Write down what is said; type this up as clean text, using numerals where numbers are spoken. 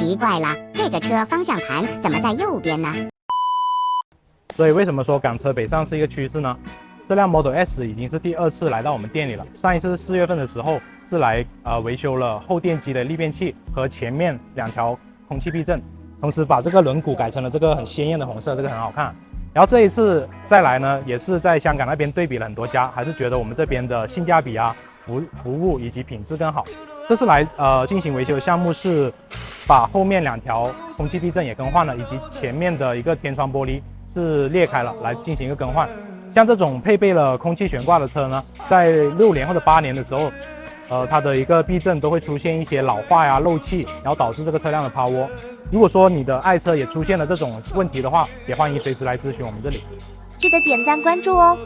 奇怪了，这个车方向盘怎么在右边呢？所以为什么说港车北上是一个趋势呢？这辆 Model S 已经是第2次来到我们店里了，上一次是4月份的时候是来维修了后电机的逆变器和前面2条空气避震，同时把这个轮毂改成了这个很鲜艳的红色，这个很好看。然后这一次再来呢，也是在香港那边对比了很多家，还是觉得我们这边的性价比啊、服务以及品质更好。这次来进行维修的项目是把后面2条空气避震也更换了，以及前面的一个天窗玻璃是裂开了，来进行一个更换。像这种配备了空气悬挂的车呢，在6年或者8年的时候，它的一个避震都会出现一些老化呀、漏气，然后导致这个车辆的抛窝。如果说你的爱车也出现了这种问题的话，也欢迎随时来咨询我们这里。记得点赞关注哦。